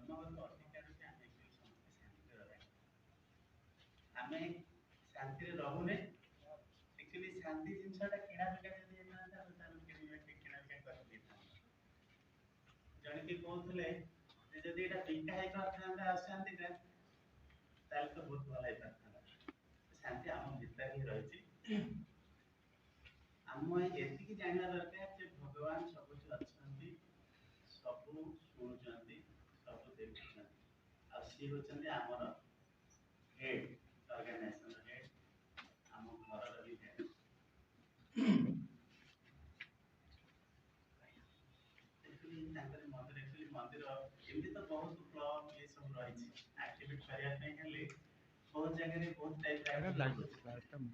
ଜନ୍ମଗତ ଅଧିକାର ଯେ ଆମେ ସମସ୍ତେ ଶାନ୍ତିରେ ରହିବା। ଆମେ ଶାନ୍ତିରେ ରହୁନେ एक्चुअली शांति जिनसटा किणा बिका जदि हेता तो तार किणा बिका कर देता जण के कहउतले जे जदि एटा बिका हे करथांदा अशांतिटा ताल तो बहुत भला हे करथांदा शांति हम भीतर ही रहिछि हम एति की जानना दरकार जे भगवान सब कुछ अछंती सब सुनुचंती सब देखुचंती आ सी होचंती हमर हेड ऑर्गेनाइजेशन हेड हम घर रो भी हेड मंदिर एमती तो बहुत क्लब ये सब रही एक्टिविटी करिया पे हेले बहुत जगह रे बहुत टाइप रे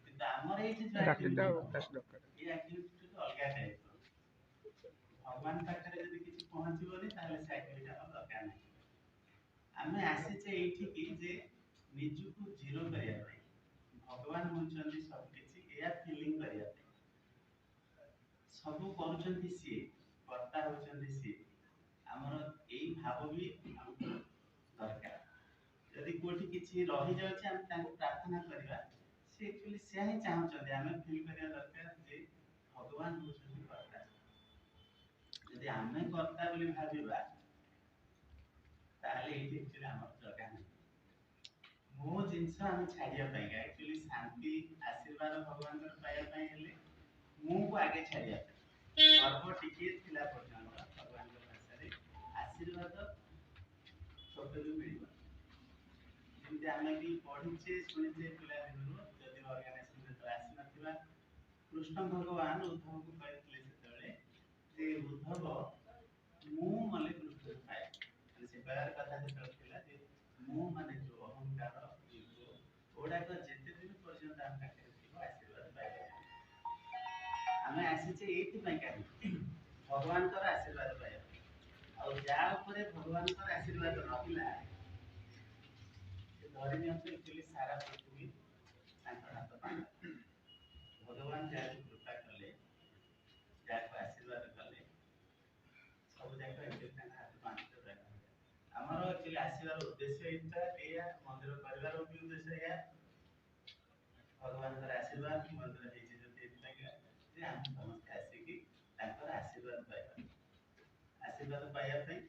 किंतु हमर ए जे ये एक्टिविटी तो अलग टाइप भगवान पाखरे यदि किछि पहुंचीबोनी ताले से एक्टिविटी हम दरकार नहीं आमे आसीचे एठी की जे निजुकु जीरो करिया पे भगवान होचंदी सब किछि एया फीलिंग करिया पे सब करूचंदी सी कर्ता होचंदी सी हमर एई भाव भी हमको दरकार यदि कोठी किछि रहि जाउछि हम ताको प्रार्थना करबा से एक्चुअली से ही चाहउछंदी हमें फील करिया दरकार जे भगवान होचंदी कर्ता यदि हमें कर्ता बोली भाबिबा ताले एठी एक्चुअली हमर जगह नहीं मो जिंस हम छाडिया पाएगा एक्चुअली शांति आशीर्वाद भगवान कर पाया पाए हेले मु को आगे छाडिया गर्व टिके थिला पर्यंत भगवान के भाषा रे आशीर्वाद सबके मिलिबा जेमति आमे भी पढिचे सुनिचे पिला दिनु जदि ऑर्गेनाइजेशन में तो आसी नथिबा कृष्ण भगवान उद्धव को कहथिले सेतले जे उद्धव मु मले कृष्ण पाए से बार कथा से कहथिला जे मु माने जो अहंकार ईगो ओडा को जेते दिन पर्यंत हम पाखे थिबो आशीर्वाद पाए हमें आसीचे एथि पय काहे भगवान कर आशीर्वाद पाए और जा ऊपर भगवान कर आशीर्वाद रहिला धरि नियंत्र एक्चुअली सारा पृथ्वी तांकर हाथ पाए भगवान जा कृपा कले जा को आशीर्वाद कले सब जाक एक्चुअली तांकर हाथ पाए हमर एक्चुअली आशीर्वाद उद्देश्य इता एया मंदिर परिवार भी उद्देश्य एया भगवान कर आशीर्वाद मंदिर हे जे एति जे हम समस्त आसी की तांकर आशीर्वाद पाए आशीर्वाद पाया पे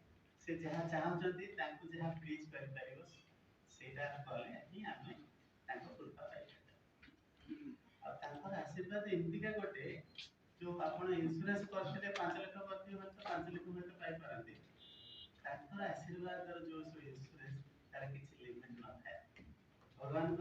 से जहाँ चाहउछंती तांको जहाँ प्लीज कर पारिबो सेटा कले ही हमें तांको कृपा पाइ और तांकर आशीर्वाद एमतिका गोटे जो आपण इंश्योरेंस करथिले 5 लाख प्रति वर्ष 5 लाख में पाइ परंती तांकर आशीर्वाद जो इंश्योरेंस तार किछि लिमिट न थाए भगवान